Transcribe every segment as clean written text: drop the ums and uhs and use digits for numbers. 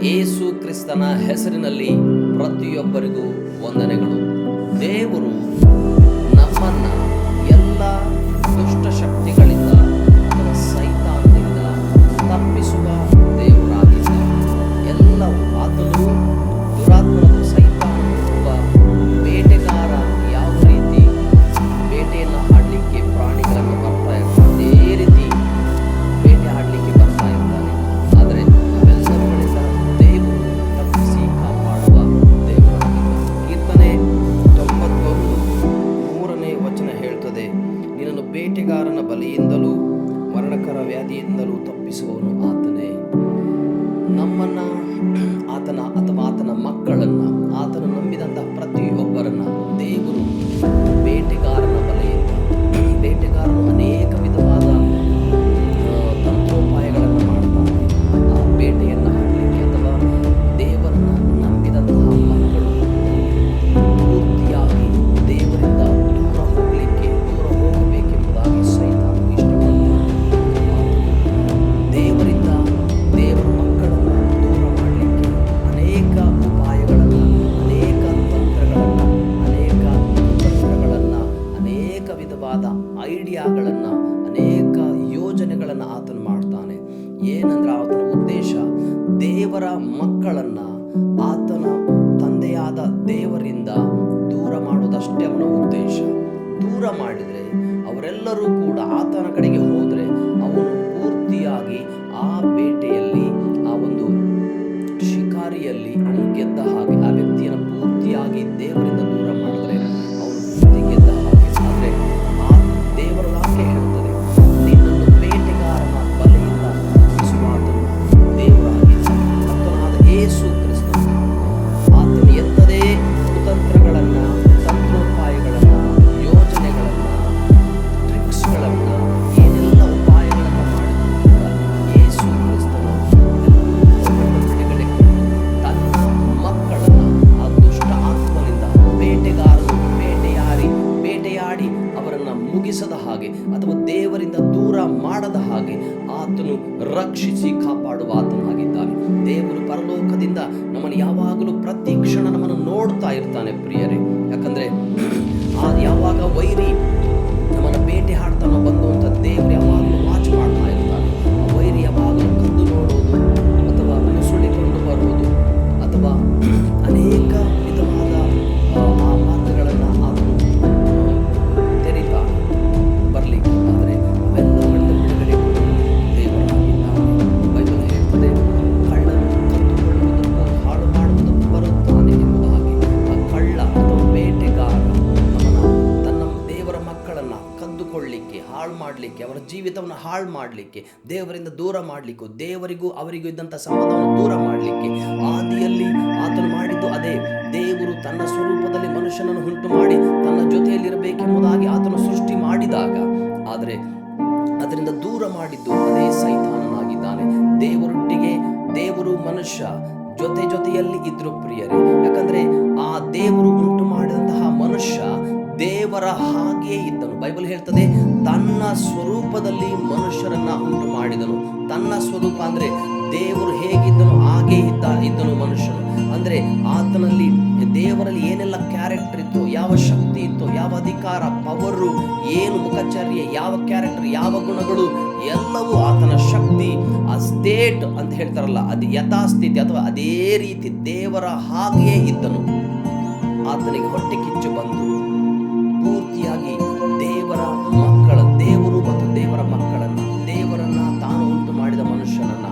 ಯೇಸು ಕ್ರಿಸ್ತನ ಹೆಸರಿನಲ್ಲಿ ಪ್ರತಿಯೊಬ್ಬರಿಗೂ ವಂದನೆಗಳು. ದೇವರು ನಮ್ಮನ್ನ ಎಲ್ಲ ದುಷ್ಟ ಶಕ್ತಿಗಳಿಂದ ಅಥವಾ ಸೈತಾನದಿಂದ ತಪ್ಪಿಸುವ ದೇವರಾಗಿದ್ದಾನೆ. ಎಲ್ಲವೂ ಆತನು ದುರಾತ್ಮನು ಸೈತಾನನು ಒಬ್ಬ ಬೇಟೆಗಾರ ಯಾವ ರೀತಿ ಬೇಟೆಯನ್ನು ಆಡಲಿಕ್ಕೆ ಪ್ರಾಣಿಗಳನ್ನು ಬರ್ತಾ ಇರ್ತಾನೆ, ಅದೇ ರೀತಿ ಬೇಟೆ ಆಡಲಿಕ್ಕೆ ಬರ್ತಾ ಇರ್ತಾನೆ. ಆದರೆ ಅವೆಲ್ಲವುಗಳಿಂದ ದೇವರು ತಪ್ಪಿಸಿ ಕಾಪಾಡುವ ದೇವರಾಗಿದ್ದಾನೆ. ಕೀರ್ತನೆ 91:3ನೇ ವಚನ ಹೇಳ್ತದೆ, ನಿನ್ನನ್ನು ಬೇಟೆಗಾರನ ಬಲೆಯಿಂದಲೂ ಮರಣಕರ ವ್ಯಾಧಿಯಿಂದಲೂ ತಪ್ಪಿಸುವವನು ಆತನೇ. ನಮ್ಮನ್ನ ಆತನ ಮಕ್ಕಳನ್ನ, ಆತನ ನಂಬಿದಂತಹ ಪ್ರತಿಯೊಬ್ಬರನ್ನ ದೇವರು ಬೇಟೆಗಾರನ ಬಲೆಯಿಂದ, ಬೇಟೆಗಾರನು ಅನೇಕ ವಿಧವಾದ ತಂತ್ರೋಪಾಯಗಳನ್ನು ಮಾಡ್ತಾನೆ ಆ ಬೇಟೆಯನ್ನು ಆಡಲಿಕ್ಕೆ. ಅಥವಾ ದೇವರನ್ನ ನಂಬಿದಂತಹ ಮಕ್ಕಳು ಪೂರ್ತಿಯಾಗಿ ದೇವರಿಂದ ದೂರ ಹೋಗಬೇಕೆಂಬುದಾಗಿ ಸೈತಾನನು ಇಷ್ಟಪಡ್ತಾನೆ. ದೇವರಿಂದ ದೇವರ ಮಕ್ಕಳನ್ನು ದೂರ ಮಾಡಲಿಕ್ಕೆ ಅನೇಕ ಉಪಾಯಗಳನ್ನು, ಅನೇಕ ತಂತ್ರಗಳನ್ನು, ಅನೇಕ ಕುತಂತ್ರಗಳನ್ನು, ಅನೇಕ ವಿಧವಾದ ಐಡಿಯಾಗಳನ್ನು, ಅನೇಕ ಯೋಜನೆಗಳನ್ನು ಆತನು ಮಾಡ್ತಾನೆ. ಏನಂದ್ರೆ ಆತನ ಉದ್ದೇಶ ದೇವರ ಮಕ್ಕಳನ್ನ ಆತನ ತಂದೆಯಾದ ದೇವರಿಂದ ದೂರ ಮಾಡೋದಷ್ಟೇ ಅವನ ಉದ್ದೇಶ. ದೂರ ಮಾಡಿದರೆ ಅವರೆಲ್ಲರೂ ಕೂಡ ಆತನ ಕಡೆಗೆ ಹೋದರೆ ಅವನು ಪೂರ್ತಿಯಾಗಿ ಆ ಬೇಟೆಯಲ್ಲಿ, ಆ ಒಂದು ಶಿಕಾರಿಯಲ್ಲಿ ಅವನು ಗೆದ್ದ ಹಾಗೆ, ಆ ವ್ಯಕ್ತಿಯನ್ನು ಪೂರ್ತಿಯಾಗಿ ದೇವರಿಂದ ದೂರ ಮಾಡಿದ್ರೆ ಅವನು ಪೂರ್ತಿ ಗೆದ್ದ ಹಾಗೆ. ಆದರೆ ಆ ದೇವರ ವಾಕ್ಯ ಹೇಳ್ತದೆ, ನಿನ್ನನ್ನು ಬೇಟೆಗಾರನ ಬಲೆಯಿಂದ ತಪ್ಪಿಸುವಾತನು ದೇವರಾಗಿದ್ದಾನೆ. ಕರ್ತನಾದ ಯೇಸು ಕ್ರಿಸ್ತನು ಆತನು ಎಂಥದೇ ಕುತಂತ್ರಗಳನ್ನು, ತಂತ್ರೋಪಾಯಗಳನ್ನು, ಯೋಜನೆಗಳನ್ನು, ಟ್ರಿಕ್ಸ್ಗಳನ್ನು, ಏನೆಲ್ಲ ಉಪಾಯಗಳನ್ನು ಮಾಡಿದರೂ ಕೂಡ ಯೇಸು ಕ್ರಿಸ್ತನು ಬಿಡುಗಡೆ ತನ್ನ ಮಕ್ಕಳನ್ನು ಆ ದುಷ್ಟ ಆತ್ಮನಿಂದ ಬೇಟೆಗಾರನು ಬೇಟೆಯಾಡಿ ಅವರನ್ನು ಮುಗಿಸದ ಹಾಗೆ ಅಥವಾ ದೇವರಿಂದ ದೂರ ಮಾಡದ ಹಾಗೆ ಆತನು ರಕ್ಷಿಸಿ ಕಾಪಾಡುವ ಆತನಾಗಿದ್ದಾನೆ. ದೇವರು ಪರಲೋಕದಿಂದ ನಮ್ಮನ್ನು ಯಾವಾಗಲೂ ಪ್ರತಿ ಕ್ಷಣ ನಮ್ಮನ್ನು ನೋಡ್ತಾ ಇರ್ತಾನೆ ಪ್ರಿಯರೇ. ಯಾಕಂದ್ರೆ ಯಾವಾಗ ವೈರಿ ನಮ್ಮನ್ನು ಬೇಟೆ ಆಡ್ತಾನೋ ಬಂದು ಅಂತ ದೇವರು ಯಾವಾಗಲೂ ವಾಚ್ ಮಾಡ್ತಾ ಇರ್ತಾನೆ. ಆ ವೈರಿ ಯಾವಾಗಲೂ ಕದ್ದು ನೋಡೋದು ಅಥವಾ ನುಸುಳಿಕೊಂಡು ಬರುವುದು ಅಥವಾ ಅನೇಕ ವಿಧವಾದ ಆ ಮಾರ್ಗಗಳನ್ನು ಆತನು ತೆರೀತಾನೆ ಬರಲಿಕ್ಕೆ. ಆದರೆ ಅವೆಲ್ಲಗಳಿಂದ ಬಿಡುಗಡೆ ದೇವರಾಗಿದ್ದಾನೆ. ಬೈಬಲ್ ಹೇಳ್ತದೆ, ಕಳ್ಳನು ಕದ್ದುಕೊಳ್ಳುವುದಕ್ಕೂ ಹಾಳು ಮಾಡುವುದಕ್ಕೂ ಬರುತ್ತಾನೆ ಎಂಬುದಾಗಿ. ಆ ಕಳ್ಳ ಅಥವಾ ಬೇಟೆಗಾರ ತನ್ನ ದೇವರ ಮಕ್ಕಳನ್ನು ಕದ್ದುಕೊಳ್ಳಲಿಕ್ಕೆ, ಹಾಳು ಮಾಡಲಿಕ್ಕೆ, ಅವರ ಜೀವಿತವನ್ನು ಹಾಳು ಮಾಡಲಿಕ್ಕೆ, ದೇವರಿಂದ ದೂರ ಮಾಡಲಿಕ್ಕೂ, ದೇವರಿಗೂ ಅವರಿಗೂ ಇದ್ದಂಥ ಸಂಬಂಧವನ್ನು ದೂರ ಮಾಡಲಿಕ್ಕೆ ಆದಿಯಲ್ಲಿ ಆತನು ಮಾಡಿದ್ದು ಅದೇ. ದೇವರು ತನ್ನ ಸ್ವರೂಪದಲ್ಲಿ ಮನುಷ್ಯನನ್ನು ಉಂಟು ಮಾಡಿ ತನ್ನ ಜೊತೆಯಲ್ಲಿರಬೇಕೆಂಬುದಾಗಿ ಆತನು ಸೃಷ್ಟಿ ಮಾಡಿದಾಗ, ಆದರೆ ಅದರಿಂದ ದೂರ ಮಾಡಿದ್ದು ಅದೇ ಸೈತಾನನಾಗಿದ್ದಾನೆ. ದೇವರು ಮನುಷ್ಯ ಜೊತೆಯಲ್ಲಿ ಇದ್ರು ಪ್ರಿಯರೇ. ಯಾಕಂದ್ರೆ ಆ ದೇವರು ಉಂಟು ಮಾಡಿದಂತಹ ಮನುಷ್ಯ ದೇವರ ಹಾಗೆಯೇ ಇದ್ದನು. ಬೈಬಲ್ ಹೇಳ್ತದೆ, ತನ್ನ ಸ್ವರೂಪದಲ್ಲಿ ಮನುಷ್ಯರನ್ನ ಉಂಟು ಮಾಡಿದನು. ತನ್ನ ಸ್ವರೂಪ ಅಂದ್ರೆ ದೇವರು ಹೇಗಿದ್ದನು ಹಾಗೇ ಇದ್ದನು ಮನುಷ್ಯನು. ಅಂದ್ರೆ ಆತನಲ್ಲಿ ದೇವರಲ್ಲಿ ಏನೆಲ್ಲ ಕ್ಯಾರೆಕ್ಟರ್ ಇತ್ತು, ಯಾವ ಶಕ್ತಿ ಇತ್ತು, ಯಾವ ಅಧಿಕಾರ, ಪವರು, ಏನು ಮುಖಚರ್ಯೆ, ಯಾವ ಕ್ಯಾರೆಕ್ಟರ್, ಯಾವ ಗುಣಗಳು, ಎಲ್ಲವೂ ಆತನ ಶಕ್ತಿ, ಆ ಸ್ಟೇಟ್ ಅಂತ ಹೇಳ್ತಾರಲ್ಲ, ಅದು ಯಥಾಸ್ಥಿತಿ ಅಥವಾ ಅದೇ ರೀತಿ ದೇವರ ಹಾಗೆಯೇ ಇದ್ದನು. ಆತನಿಗೆ ಹೊಟ್ಟೆ ಕಿಚ್ಚು ಬಂದು ಪೂರ್ತಿಯಾಗಿ ದೇವರು ಮತ್ತು ದೇವರ ಮಕ್ಕಳನ್ನ, ದೇವರನ್ನ ತಾನು ಉಂಟು ಮಾಡಿದ ಮನುಷ್ಯನನ್ನ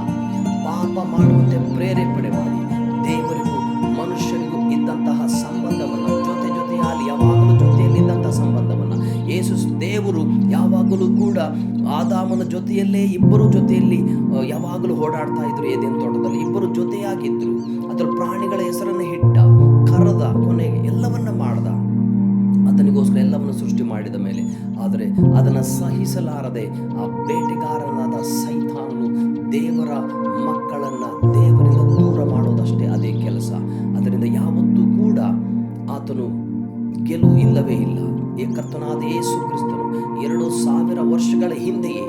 ಪಾಪ ಮಾಡುವಂತೆ ಪ್ರೇರೇಪಣೆ ಮಾಡಿ ದೇವರಿಗೂ ಮನುಷ್ಯರಿಗೂ ಇದ್ದಂತಹ ಸಂಬಂಧವನ್ನ, ಜೊತೆಯಾಗಿ ಯಾವಾಗಲೂ ಜೊತೆಯಲ್ಲಿದ್ದಂತಹ ಸಂಬಂಧವನ್ನ ದೇವರು ಯಾವಾಗಲೂ ಕೂಡ ಆದಾಮನ ಜೊತೆಯಲ್ಲೇ, ಇಬ್ಬರು ಜೊತೆಯಲ್ಲಿ ಯಾವಾಗಲೂ ಓಡಾಡ್ತಾ ಇದ್ರು. ಏದೇನ್ ತೋಟದಲ್ಲಿ ಇಬ್ಬರು ಜೊತೆಯಾಗಿದ್ರು. ಅದರ ಪ್ರಾಣಿಗಳ ಹೆಸರನ್ನು ಇಟ್ಟ, ಕರೆದ, ಕೊನೆಗೆ ಎಲ್ಲವನ್ನ ಮಾಡ್ದ. ಆತನಿಗೋಸ್ಕರ ಎಲ್ಲವನ್ನು ಸೃಷ್ಟಿ ಮಾಡಿದ ಮೇಲೆ, ಆದರೆ ಅದನ್ನು ಸಹಿಸಲಾರದೆ ಆ ಬೇಟೆಗಾರನಾದ ಸೈತಾನನು ದೇವರ ಮಕ್ಕಳನ್ನ ದೇವರಿಂದ ದೂರ ಮಾಡೋದಷ್ಟೇ ಅದೇ ಕೆಲಸ. ಅದರಿಂದ ಯಾವತ್ತೂ ಕೂಡ ಆತನು ಗೆಲುವು ಇಲ್ಲವೇ ಇಲ್ಲ. ಕರ್ತನಾದ ಯೇಸು ಕ್ರಿಸ್ತನು 2000 ವರ್ಷಗಳ ಹಿಂದೆಯೇ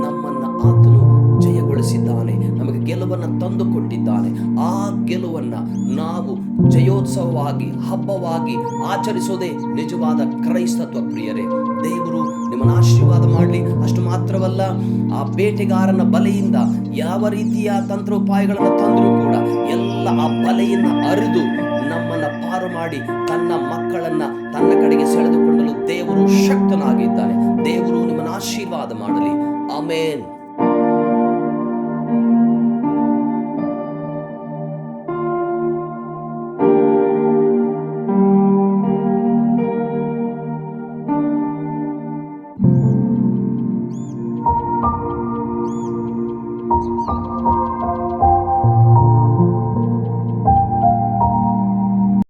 ನಮ್ಮನ್ನ ಆತನು ಜಯಗೊಳಿಸಿದ್ದಾನೆ. ನಮಗೆ ಗೆಲುವನ್ನು ತಂದು ಕೊಟ್ಟಿದ್ದಾನೆ. ಆ ಗೆಲುವನ್ನು ನಾವು ಜಯೋತ್ಸವವಾಗಿ ಹಬ್ಬವಾಗಿ ಆಚರಿಸೋದೇ ನಿಜವಾದ ಕ್ರೈಸ್ತತ್ವ ಪ್ರಿಯರೇ. ದೇವರು ನಿಮ್ಮನ್ನು ಆಶೀರ್ವಾದ ಮಾಡಲಿ. ಅಷ್ಟು ಮಾತ್ರವಲ್ಲ, ಆ ಬೇಟೆಗಾರನ ಬಲೆಯಿಂದ ಯಾವ ರೀತಿಯ ತಂತ್ರೋಪಾಯಗಳನ್ನು ತಂದರೂ ಕೂಡ ಎಲ್ಲ ಆ ಬಲೆಯನ್ನು ಅರಿದು ನಮ್ಮನ್ನು ಪಾರು ಮಾಡಿ ತನ್ನ ಮಕ್ಕಳನ್ನ ತನ್ನ ಕಡೆಗೆ ಸೆಳೆದುಕೊಳ್ಳಲು ದೇವರು ಶಕ್ತನಾಗಿದ್ದಾನೆ. ದೇವರು ನಿಮ್ಮನ್ನು ಆಶೀರ್ವಾದ ಮಾಡಲಿ. ಆಮೇನ್.